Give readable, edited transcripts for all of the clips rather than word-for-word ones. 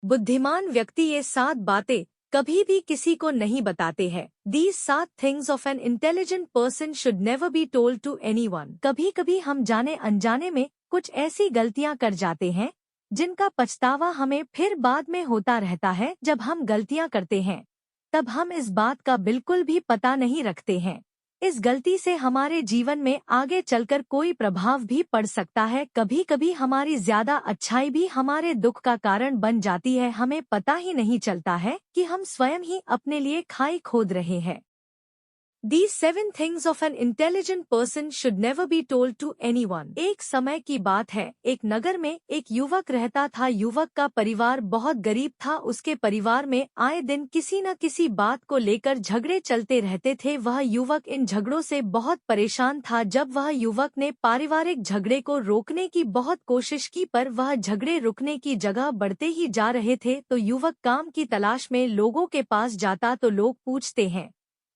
बुद्धिमान व्यक्ति ये 7 बातें कभी भी किसी को नहीं बताते हैं। These 7 things of an intelligent person should never be told to anyone। कभी कभी हम जाने अनजाने में कुछ ऐसी गलतियां कर जाते हैं जिनका पछतावा हमें फिर बाद में होता रहता है। जब हम गलतियां करते हैं तब हम इस बात का बिल्कुल भी पता नहीं रखते हैं। इस गलती से हमारे जीवन में आगे चलकर कोई प्रभाव भी पड़ सकता है। कभी कभी हमारी ज्यादा अच्छाई भी हमारे दुख का कारण बन जाती है। हमें पता ही नहीं चलता है कि हम स्वयं ही अपने लिए खाई खोद रहे हैं। These 7 things of an intelligent person should never be told to anyone। एक समय की बात है, एक नगर में एक युवक रहता था। युवक का परिवार बहुत गरीब था। उसके परिवार में आए दिन किसी न किसी बात को लेकर झगड़े चलते रहते थे। वह युवक इन झगड़ों से बहुत परेशान था। जब वह युवक ने पारिवारिक झगड़े को रोकने की बहुत कोशिश की पर वह झगड़े रुकने की जगह बढ़ते ही जा रहे थे, तो युवक काम की तलाश में लोगों के पास जाता तो लोग पूछते हैं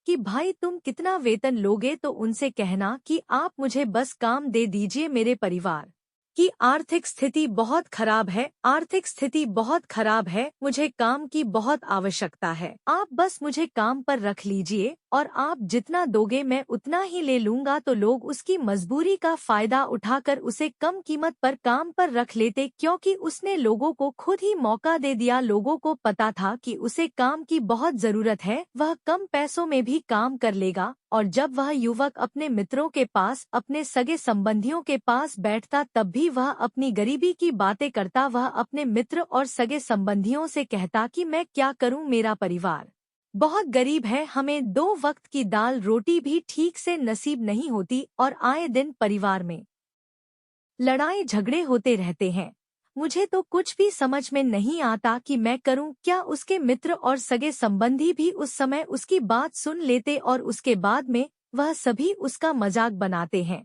कि भाई तुम कितना वेतन लोगे, तो उनसे कहना कि आप मुझे बस काम दे दीजिए, मेरे परिवार की आर्थिक स्थिति बहुत खराब है, आर्थिक स्थिति बहुत खराब है, मुझे काम की बहुत आवश्यकता है, आप बस मुझे काम पर रख लीजिए और आप जितना दोगे मैं उतना ही ले लूंगा। तो लोग उसकी मजबूरी का फायदा उठाकर उसे कम कीमत पर काम पर रख लेते, क्योंकि उसने लोगों को खुद ही मौका दे दिया। लोगों को पता था कि उसे काम की बहुत जरूरत है, वह कम पैसों में भी काम कर लेगा। और जब वह युवक अपने मित्रों के पास, अपने सगे संबंधियों के पास बैठता तब भी वह अपनी गरीबी की बातें करता। वह अपने मित्र और सगे संबंधियों से कहता कि मैं क्या करूं, मेरा परिवार बहुत गरीब है, हमें 2 वक्त की दाल रोटी भी ठीक से नसीब नहीं होती और आए दिन परिवार में लड़ाई झगड़े होते रहते हैं। मुझे तो कुछ भी समझ में नहीं आता कि मैं करूं क्या। उसके मित्र और सगे संबंधी भी उस समय उसकी बात सुन लेते और उसके बाद में वह सभी उसका मजाक बनाते हैं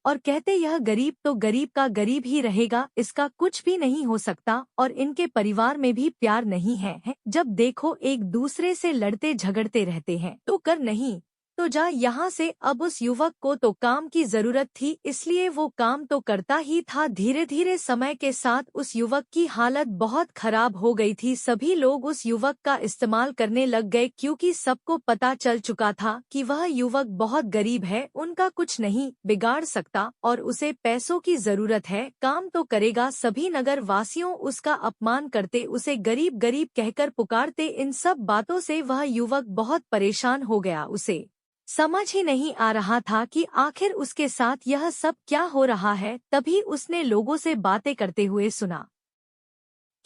और कहते यह गरीब तो गरीब का गरीब ही रहेगा, इसका कुछ भी नहीं हो सकता और इनके परिवार में भी प्यार नहीं है। जब देखो एक दूसरे से लड़ते झगड़ते रहते हैं। तो कर नहीं तो जा यहाँ से। अब उस युवक को तो काम की जरूरत थी, इसलिए वो काम तो करता ही था। धीरे धीरे समय के साथ उस युवक की हालत बहुत खराब हो गई थी। सभी लोग उस युवक का इस्तेमाल करने लग गए, क्योंकि सबको पता चल चुका था कि वह युवक बहुत गरीब है, उनका कुछ नहीं बिगाड़ सकता और उसे पैसों की जरूरत है, काम तो करेगा। सभी नगर वासियों उसका अपमान करते, उसे गरीब गरीब कहकर पुकारते। इन सब बातों से वह युवक बहुत परेशान हो गया। उसे समझ ही नहीं आ रहा था कि आखिर उसके साथ यह सब क्या हो रहा है। तभी उसने लोगों से बातें करते हुए सुना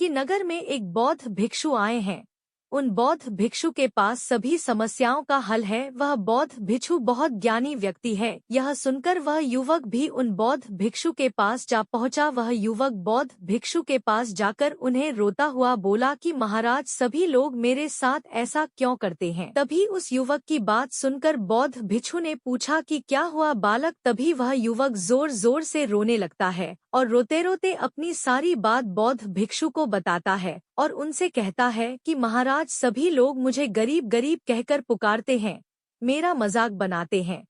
कि नगर में एक बौद्ध भिक्षु आए हैं। उन बौद्ध भिक्षु के पास सभी समस्याओं का हल है। वह बौद्ध भिक्षु बहुत ज्ञानी व्यक्ति है। यह सुनकर वह युवक भी उन बौद्ध भिक्षु के पास जा पहुंचा। वह युवक बौद्ध भिक्षु के पास जाकर उन्हें रोता हुआ बोला कि महाराज, सभी लोग मेरे साथ ऐसा क्यों करते हैं। तभी उस युवक की बात सुनकर बौद्ध भिक्षु ने पूछा कि क्या हुआ बालक। तभी वह युवक जोर जोर से रोने लगता है और रोते रोते अपनी सारी बात बौद्ध भिक्षु को बताता है और उनसे कहता है कि महाराज, सभी लोग मुझे गरीब गरीब कहकर पुकारते हैं, मेरा मजाक बनाते हैं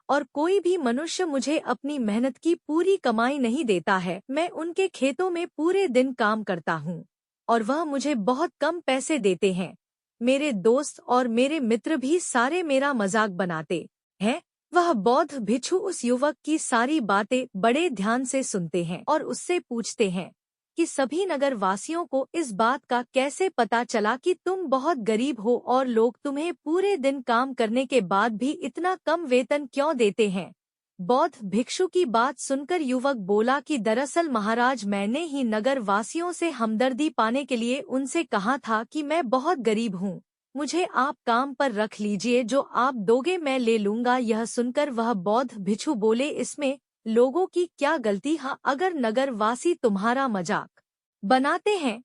और कोई भी मनुष्य मुझे अपनी मेहनत की पूरी कमाई नहीं देता है। मैं उनके खेतों में पूरे दिन काम करता हूँ और वह मुझे बहुत कम पैसे देते हैं। मेरे दोस्त और मेरे मित्र भी सारे मेरा मजाक बनाते हैं। वह बौद्ध भिक्षु उस युवक की सारी बातें बड़े ध्यान से सुनते हैं और उससे पूछते हैं कि सभी नगर वासियों को इस बात का कैसे पता चला कि तुम बहुत गरीब हो और लोग तुम्हें पूरे दिन काम करने के बाद भी इतना कम वेतन क्यों देते हैं। बौद्ध भिक्षु की बात सुनकर युवक बोला कि दरअसल महाराज, मैंने ही नगर वासियों से हमदर्दी पाने के लिए उनसे कहा था कि मैं बहुत गरीब हूँ, मुझे आप काम पर रख लीजिए, जो आप दोगे मैं ले लूंगा। यह सुनकर वह बौद्ध भिक्षु बोले, इसमें लोगों की क्या गलती। हाँ, अगर नगर वासी तुम्हारा मजाक बनाते हैं,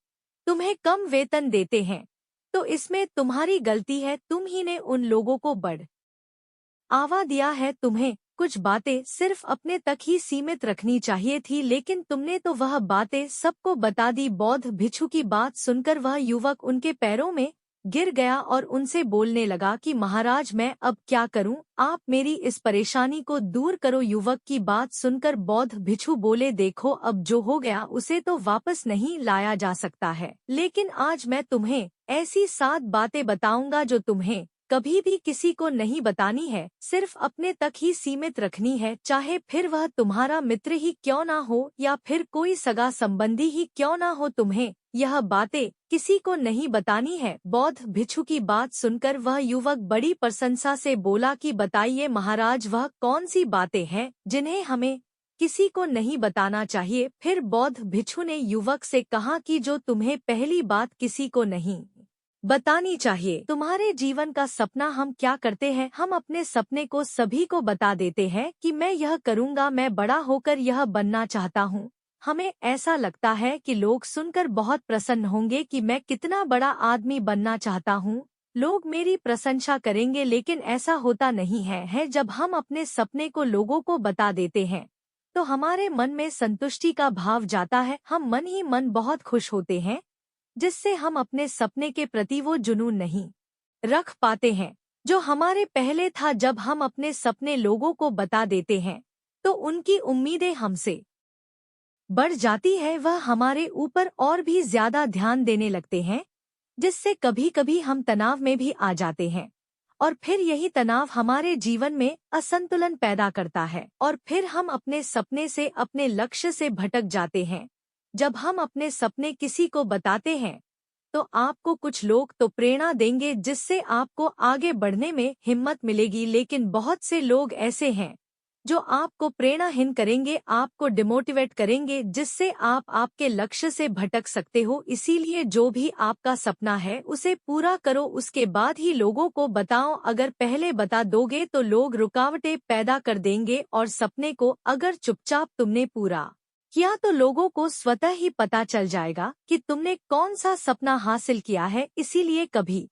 तुम्हें कम वेतन देते हैं, तो इसमें तुम्हारी गलती है। तुम ही ने उन लोगों को बढ़ावा दिया है। तुम्हें कुछ बातें सिर्फ अपने तक ही सीमित रखनी चाहिए थी, लेकिन तुमने तो वह बातें सबको बता दी। बौद्ध भिक्षु की बात सुनकर वह युवक उनके पैरों में गिर गया और उनसे बोलने लगा कि महाराज मैं अब क्या करूं, आप मेरी इस परेशानी को दूर करो। युवक की बात सुनकर बौद्ध भिक्षु बोले, देखो अब जो हो गया उसे तो वापस नहीं लाया जा सकता है, लेकिन आज मैं तुम्हें ऐसी 7 बातें बताऊंगा जो तुम्हें कभी भी किसी को नहीं बतानी है, सिर्फ अपने तक ही सीमित रखनी है, चाहे फिर वह तुम्हारा मित्र ही क्यों ना हो या फिर कोई सगा संबंधी ही क्यों ना हो, तुम्हें यह बातें किसी को नहीं बतानी है। बौद्ध भिक्षु की बात सुनकर वह युवक बड़ी प्रशंसा से बोला कि बताइए महाराज, वह कौन सी बातें हैं जिन्हें हमें किसी को नहीं बताना चाहिए। फिर बौद्ध भिक्षु ने युवक से कहा कि जो तुम्हें पहली बात किसी को नहीं बतानी चाहिए, तुम्हारे जीवन का सपना। हम क्या करते हैं, हम अपने सपने को सभी को बता देते हैं कि मैं यह करूँगा, मैं बड़ा होकर यह बनना चाहता हूँ। हमें ऐसा लगता है कि लोग सुनकर बहुत प्रसन्न होंगे कि मैं कितना बड़ा आदमी बनना चाहता हूँ, लोग मेरी प्रशंसा करेंगे, लेकिन ऐसा होता नहीं है। जब हम अपने सपने को लोगों को बता देते हैं तो हमारे मन में संतुष्टि का भाव जाता है, हम मन ही मन बहुत खुश होते हैं, जिससे हम अपने सपने के प्रति वो जुनून नहीं रख पाते हैं जो हमारे पहले था। जब हम अपने सपने लोगों को बता देते हैं तो उनकी उम्मीदें हमसे बढ़ जाती है, वह हमारे ऊपर और भी ज्यादा ध्यान देने लगते हैं, जिससे कभी कभी हम तनाव में भी आ जाते हैं और फिर यही तनाव हमारे जीवन में असंतुलन पैदा करता है और फिर हम अपने सपने से, अपने लक्ष्य से भटक जाते हैं। जब हम अपने सपने किसी को बताते हैं तो आपको कुछ लोग तो प्रेरणा देंगे, जिससे आपको आगे बढ़ने में हिम्मत मिलेगी, लेकिन बहुत से लोग ऐसे हैं जो आपको प्रेरणाहीन करेंगे, आपको डिमोटिवेट करेंगे, जिससे आप आपके लक्ष्य से भटक सकते हो। इसीलिए जो भी आपका सपना है उसे पूरा करो, उसके बाद ही लोगों को बताओ। अगर पहले बता दोगे तो लोग रुकावटें पैदा कर देंगे और सपने को अगर चुपचाप तुमने पूरा किया तो लोगों को स्वतः ही पता चल जाएगा कि तुमने कौन सा सपना हासिल किया है। इसीलिए कभी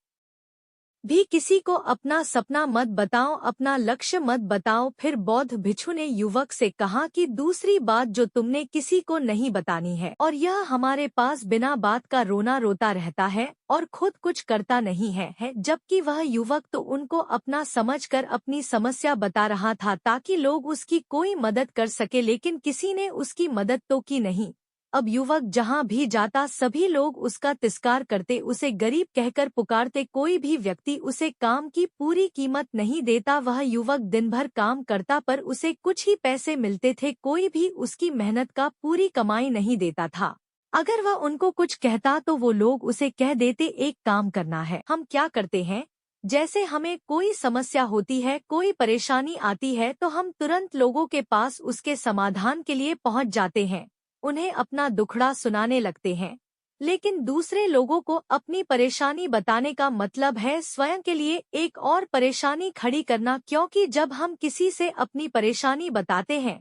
भी किसी को अपना सपना मत बताओ, अपना लक्ष्य मत बताओ। फिर बौद्ध भिक्षु ने युवक से कहा कि दूसरी बात जो तुमने किसी को नहीं बतानी है, और यह हमारे पास बिना बात का रोना रोता रहता है और खुद कुछ करता नहीं है। जबकि वह युवक तो उनको अपना समझकर अपनी समस्या बता रहा था ताकि लोग उसकी कोई मदद कर सके, लेकिन किसी ने उसकी मदद तो की नहीं। अब युवक जहाँ भी जाता सभी लोग उसका तिरस्कार करते, उसे गरीब कहकर पुकारते, कोई भी व्यक्ति उसे काम की पूरी कीमत नहीं देता। वह युवक दिन भर काम करता पर उसे कुछ ही पैसे मिलते थे, कोई भी उसकी मेहनत का पूरी कमाई नहीं देता था। अगर वह उनको कुछ कहता तो वो लोग उसे कह देते एक काम करना है। हम क्या करते हैं, जैसे हमें कोई समस्या होती है, कोई परेशानी आती है तो हम तुरंत लोगों के पास उसके समाधान के लिए पहुंच जाते हैं, उन्हें अपना दुखड़ा सुनाने लगते हैं। लेकिन दूसरे लोगों को अपनी परेशानी बताने का मतलब है स्वयं के लिए एक और परेशानी खड़ी करना, क्योंकि जब हम किसी से अपनी परेशानी बताते हैं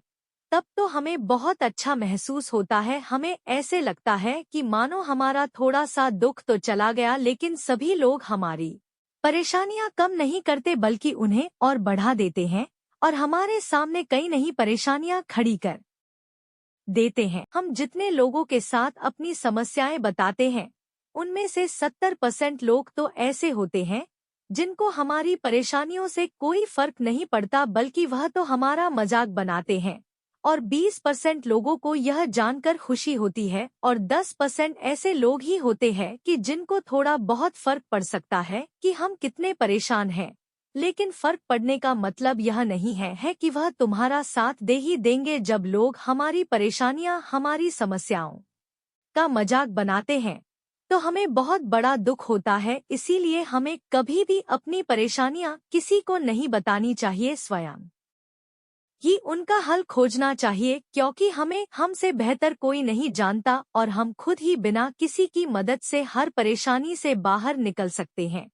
तब तो हमें बहुत अच्छा महसूस होता है, हमें ऐसे लगता है कि मानो हमारा थोड़ा सा दुख तो चला गया, लेकिन सभी लोग हमारी परेशानियां कम नहीं करते बल्कि उन्हें और बढ़ा देते हैं और हमारे सामने कई नई परेशानियां खड़ी कर देते हैं। हम जितने लोगों के साथ अपनी समस्याएं बताते हैं उनमें से 70% लोग तो ऐसे होते हैं जिनको हमारी परेशानियों से कोई फर्क नहीं पड़ता, बल्कि वह तो हमारा मजाक बनाते हैं। और 20% लोगों को यह जानकर खुशी होती है और 10% ऐसे लोग ही होते हैं कि जिनको थोड़ा बहुत फर्क पड़ सकता है कि हम कितने परेशान हैं। लेकिन फर्क पड़ने का मतलब यह नहीं है कि वह तुम्हारा साथ दे ही देंगे। जब लोग हमारी परेशानियां, हमारी समस्याओं का मजाक बनाते हैं तो हमें बहुत बड़ा दुख होता है। इसीलिए हमें कभी भी अपनी परेशानियां किसी को नहीं बतानी चाहिए, स्वयं ही उनका हल खोजना चाहिए, क्योंकि हमें हमसे बेहतर कोई नहीं जानता और हम खुद ही बिना किसी की मदद से हर परेशानी से बाहर निकल सकते हैं।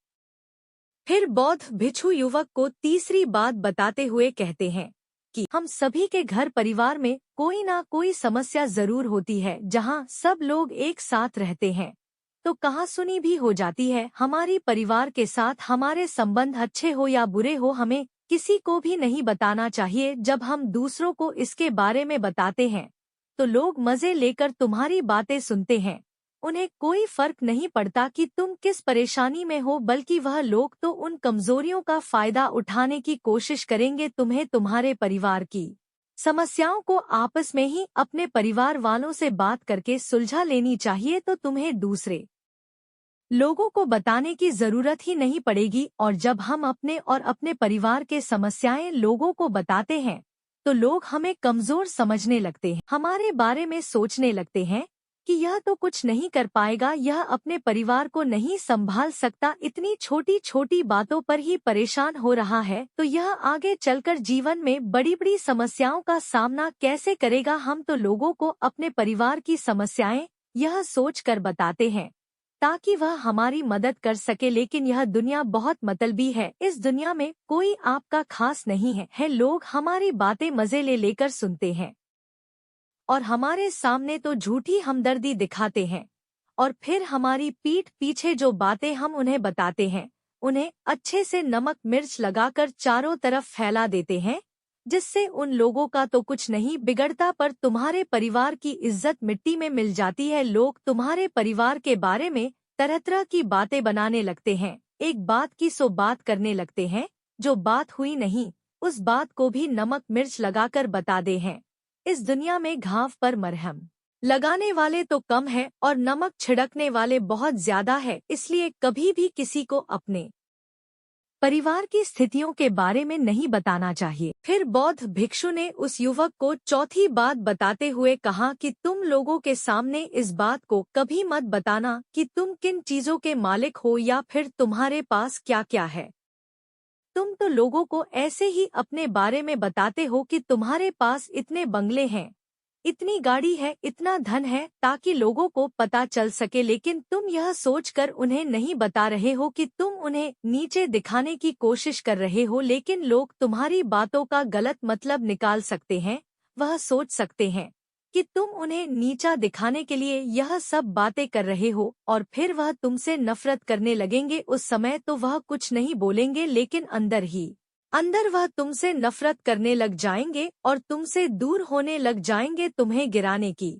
फिर बौद्ध भिक्षु युवक को तीसरी बात बताते हुए कहते हैं कि हम सभी के घर परिवार में कोई ना कोई समस्या जरूर होती है। जहाँ सब लोग एक साथ रहते हैं तो कहासुनी भी हो जाती है। हमारी परिवार के साथ हमारे संबंध अच्छे हो या बुरे हो, हमें किसी को भी नहीं बताना चाहिए। जब हम दूसरों को इसके बारे में बताते हैं तो लोग मजे लेकर तुम्हारी बातें सुनते हैं, उन्हें कोई फर्क नहीं पड़ता कि तुम किस परेशानी में हो, बल्कि वह लोग तो उन कमजोरियों का फायदा उठाने की कोशिश करेंगे। तुम्हें तुम्हारे परिवार की समस्याओं को आपस में ही अपने परिवार वालों से बात करके सुलझा लेनी चाहिए, तो तुम्हें दूसरे लोगों को बताने की जरूरत ही नहीं पड़ेगी। और जब हम अपने और अपने परिवार के समस्याएं लोगों को बताते हैं तो लोग हमें कमजोर समझने लगते हैं, हमारे बारे में सोचने लगते हैं कि यह तो कुछ नहीं कर पाएगा, यह अपने परिवार को नहीं संभाल सकता, इतनी छोटी छोटी बातों पर ही परेशान हो रहा है, तो यह आगे चलकर जीवन में बड़ी बड़ी समस्याओं का सामना कैसे करेगा। हम तो लोगों को अपने परिवार की समस्याएं यह सोच कर बताते हैं ताकि वह हमारी मदद कर सके, लेकिन यह दुनिया बहुत मतलबी है। इस दुनिया में कोई आपका खास नहीं है। लोग हमारी बातें मजे लेकर सुनते हैं और हमारे सामने तो झूठी हमदर्दी दिखाते हैं, और फिर हमारी पीठ पीछे जो बातें हम उन्हें बताते हैं उन्हें अच्छे से नमक मिर्च लगाकर चारों तरफ फैला देते हैं, जिससे उन लोगों का तो कुछ नहीं बिगड़ता, पर तुम्हारे परिवार की इज्जत मिट्टी में मिल जाती है। लोग तुम्हारे परिवार के बारे में तरह तरह की बातें बनाने लगते हैं, एक बात की 100 बात करने लगते हैं, जो बात हुई नहीं उस बात को भी नमक मिर्च लगाकर बता दे हैं। इस दुनिया में घाव पर मरहम लगाने वाले तो कम है और नमक छिड़कने वाले बहुत ज्यादा है, इसलिए कभी भी किसी को अपने परिवार की स्थितियों के बारे में नहीं बताना चाहिए। फिर बौद्ध भिक्षु ने उस युवक को चौथी बात बताते हुए कहा कि तुम लोगों के सामने इस बात को कभी मत बताना कि तुम किन चीजों के मालिक हो या फिर तुम्हारे पास क्या क्या है। तुम तो लोगों को ऐसे ही अपने बारे में बताते हो कि तुम्हारे पास इतने बंगले हैं, इतनी गाड़ी है, इतना धन है, ताकि लोगों को पता चल सके, लेकिन तुम यह सोचकर उन्हें नहीं बता रहे हो कि तुम उन्हें नीचे दिखाने की कोशिश कर रहे हो। लेकिन लोग तुम्हारी बातों का गलत मतलब निकाल सकते हैं, वह सोच सकते हैं कि तुम उन्हें नीचा दिखाने के लिए यह सब बातें कर रहे हो, और फिर वह तुमसे नफरत करने लगेंगे। उस समय तो वह कुछ नहीं बोलेंगे, लेकिन अंदर ही अंदर वह तुमसे नफरत करने लग जाएंगे और तुमसे दूर होने लग जाएंगे, तुम्हें गिराने की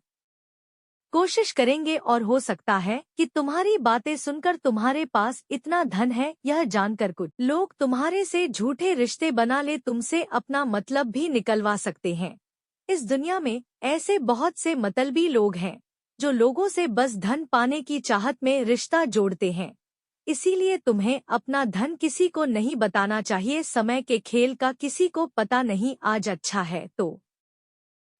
कोशिश करेंगे, और हो सकता है कि तुम्हारी बातें सुनकर तुम्हारे पास इतना धन है यह जानकर कुछ लोग तुम्हारे से झूठे रिश्ते बना ले, तुमसे अपना मतलब भी निकलवा सकते हैं। इस दुनिया में ऐसे बहुत से मतलबी लोग हैं जो लोगों से बस धन पाने की चाहत में रिश्ता जोड़ते हैं, इसीलिए तुम्हें अपना धन किसी को नहीं बताना चाहिए। समय के खेल का किसी को पता नहीं, आज अच्छा है तो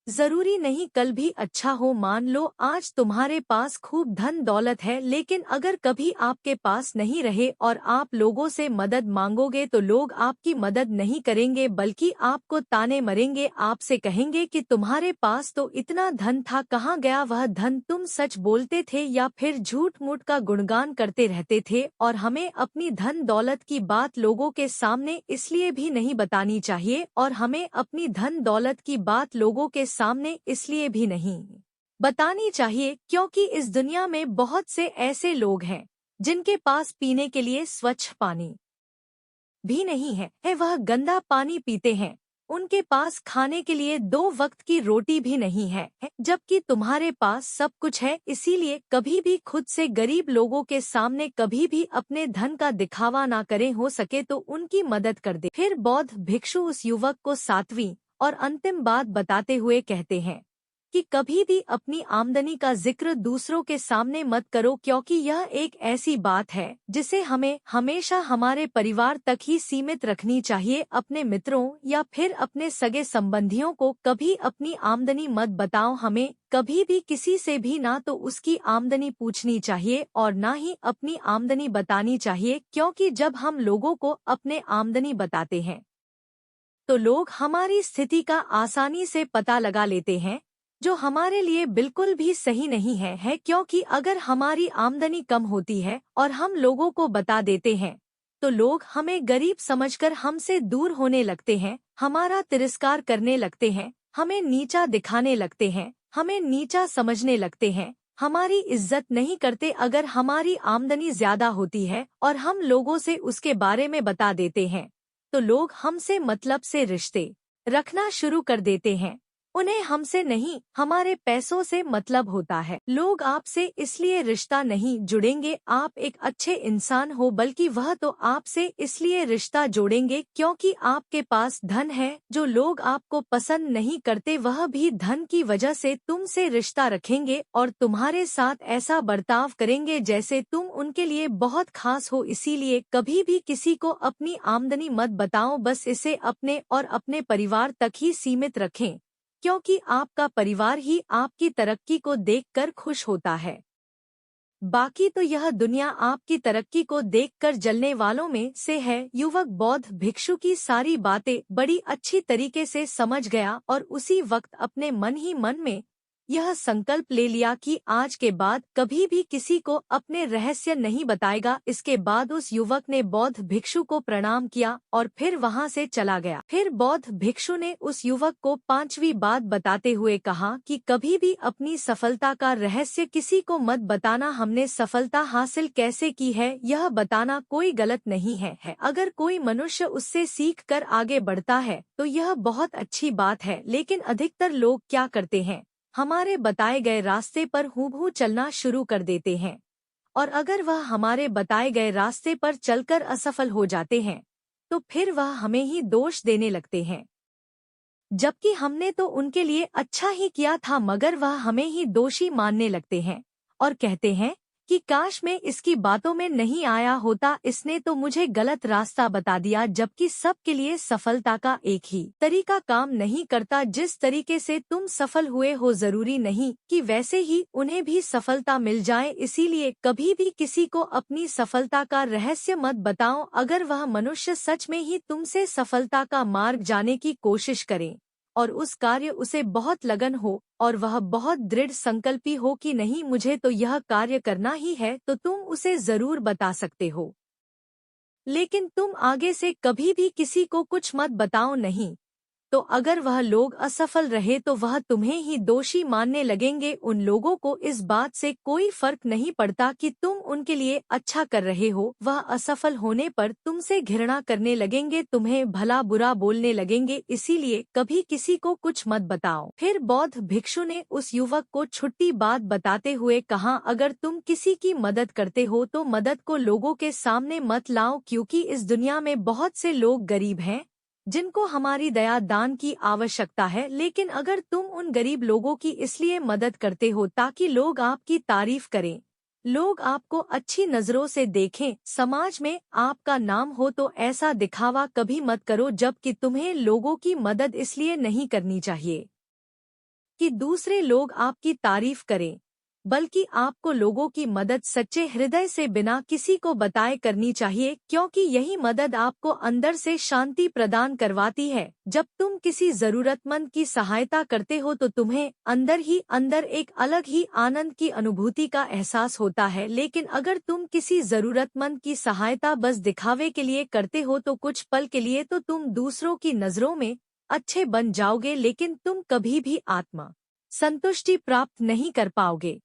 जरूरी नहीं कल भी अच्छा हो। मान लो आज तुम्हारे पास खूब धन दौलत है, लेकिन अगर कभी आपके पास नहीं रहे और आप लोगों से मदद मांगोगे तो लोग आपकी मदद नहीं करेंगे, बल्कि आपको ताने मरेंगे, आपसे कहेंगे कि तुम्हारे पास तो इतना धन था, कहाँ गया वह धन, तुम सच बोलते थे या फिर झूठ मूठ का गुणगान करते रहते थे। और हमें अपनी धन दौलत की बात लोगों के सामने इसलिए भी नहीं बतानी चाहिए, और हमें अपनी धन दौलत की बात लोगों के सामने इसलिए भी नहीं बतानी चाहिए क्योंकि इस दुनिया में बहुत से ऐसे लोग हैं जिनके पास पीने के लिए स्वच्छ पानी भी नहीं है, वह गंदा पानी पीते हैं। उनके पास खाने के लिए 2 वक्त की रोटी भी नहीं है, जबकि तुम्हारे पास सब कुछ है। इसीलिए कभी भी खुद से गरीब लोगों के सामने कभी भी अपने धन का दिखावा ना करें, हो सके तो उनकी मदद कर दे। फिर बौद्ध भिक्षु उस युवक को 7वीं और अंतिम बात बताते हुए कहते हैं कि कभी भी अपनी आमदनी का जिक्र दूसरों के सामने मत करो, क्योंकि यह एक ऐसी बात है जिसे हमें हमेशा हमारे परिवार तक ही सीमित रखनी चाहिए। अपने मित्रों या फिर अपने सगे संबंधियों को कभी अपनी आमदनी मत बताओ। हमें कभी भी किसी से भी ना तो उसकी आमदनी पूछनी चाहिए और ना ही अपनी आमदनी बतानी चाहिए, क्योंकि जब हम लोगों को अपने आमदनी बताते हैं तो लोग हमारी स्थिति का आसानी से पता लगा लेते हैं, जो हमारे लिए बिल्कुल भी सही नहीं है, क्योंकि अगर हमारी आमदनी कम होती है और हम लोगों को बता देते हैं तो लोग हमें गरीब समझकर हमसे दूर होने लगते हैं, हमारा तिरस्कार करने लगते हैं, हमें नीचा दिखाने लगते हैं, हमें नीचा समझने लगते हैं, हमारी इज्जत नहीं करते। अगर हमारी आमदनी ज्यादा होती है और हम लोगों से उसके बारे में बता देते हैं तो लोग हमसे मतलब से रिश्ते रखना शुरू कर देते हैं। उन्हें हमसे नहीं, हमारे पैसों से मतलब होता है। लोग आपसे इसलिए रिश्ता नहीं जुड़ेंगे आप एक अच्छे इंसान हो, बल्कि वह तो आपसे इसलिए रिश्ता जोड़ेंगे क्योंकि आपके पास धन है। जो लोग आपको पसंद नहीं करते वह भी धन की वजह से तुमसे रिश्ता रखेंगे और तुम्हारे साथ ऐसा बर्ताव करेंगे जैसे तुम उनके लिए बहुत खास हो। इसीलिए कभी भी किसी को अपनी आमदनी मत बताओ, बस इसे अपने और अपने परिवार तक ही सीमित रखें, क्योंकि आपका परिवार ही आपकी तरक्की को देखकर खुश होता है। बाकी तो यह दुनिया आपकी तरक्की को देखकर जलने वालों में से है। युवक बौद्ध भिक्षु की सारी बातें बड़ी अच्छी तरीके से समझ गया और उसी वक्त अपने मन ही मन में यह संकल्प ले लिया कि आज के बाद कभी भी किसी को अपने रहस्य नहीं बताएगा। इसके बाद उस युवक ने बौद्ध भिक्षु को प्रणाम किया और फिर वहां से चला गया। फिर बौद्ध भिक्षु ने उस युवक को पांचवी बात बताते हुए कहा कि कभी भी अपनी सफलता का रहस्य किसी को मत बताना। हमने सफलता हासिल कैसे की है यह बताना कोई गलत नहीं है। अगर कोई मनुष्य उससे सीख कर आगे बढ़ता है तो यह बहुत अच्छी बात है, लेकिन अधिकतर लोग क्या करते हैं, हमारे बताए गए रास्ते पर हूबहू चलना शुरू कर देते हैं और अगर वह हमारे बताए गए रास्ते पर चलकर असफल हो जाते हैं तो फिर वह हमें ही दोष देने लगते हैं, जबकि हमने तो उनके लिए अच्छा ही किया था, मगर वह हमें ही दोषी मानने लगते हैं और कहते हैं कि काश मैं इसकी बातों में नहीं आया होता, इसने तो मुझे गलत रास्ता बता दिया। जबकि सबके लिए सफलता का एक ही तरीका काम नहीं करता। जिस तरीके से तुम सफल हुए हो जरूरी नहीं कि वैसे ही उन्हें भी सफलता मिल जाए। इसीलिए कभी भी किसी को अपनी सफलता का रहस्य मत बताओ। अगर वह मनुष्य सच में ही तुमसे सफलता का मार्ग जाने की कोशिश करे और उस कार्य उसे बहुत लगन हो और वह बहुत दृढ़ संकल्पी हो कि नहीं मुझे तो यह कार्य करना ही है, तो तुम उसे जरूर बता सकते हो, लेकिन तुम आगे से कभी भी किसी को कुछ मत बताओ नहीं। तो अगर वह लोग असफल रहे तो वह तुम्हें ही दोषी मानने लगेंगे। उन लोगों को इस बात से कोई फर्क नहीं पड़ता कि तुम उनके लिए अच्छा कर रहे हो। वह असफल होने पर तुमसे घृणा करने लगेंगे, तुम्हें भला बुरा बोलने लगेंगे। इसीलिए कभी किसी को कुछ मत बताओ। फिर बौद्ध भिक्षु ने उस युवक को छुट्टी बात बताते हुए कहा, अगर तुम किसी की मदद करते हो तो मदद को लोगों के सामने मत लाओ, क्योंकि इस दुनिया में बहुत से लोग गरीब हैं जिनको हमारी दया दान की आवश्यकता है। लेकिन अगर तुम उन गरीब लोगों की इसलिए मदद करते हो ताकि लोग आपकी तारीफ करें, लोग आपको अच्छी नजरों से देखें, समाज में आपका नाम हो, तो ऐसा दिखावा कभी मत करो। जबकि तुम्हें लोगों की मदद इसलिए नहीं करनी चाहिए कि दूसरे लोग आपकी तारीफ करें, बल्कि आपको लोगों की मदद सच्चे हृदय से बिना किसी को बताए करनी चाहिए, क्योंकि यही मदद आपको अंदर से शांति प्रदान करवाती है। जब तुम किसी जरूरतमंद की सहायता करते हो तो तुम्हें अंदर ही अंदर एक अलग ही आनंद की अनुभूति का एहसास होता है। लेकिन अगर तुम किसी जरूरतमंद की सहायता बस दिखावे के लिए करते हो तो कुछ पल के लिए तो तुम दूसरों की नजरों में अच्छे बन जाओगे, लेकिन तुम कभी भी आत्मा संतुष्टि प्राप्त नहीं कर पाओगे।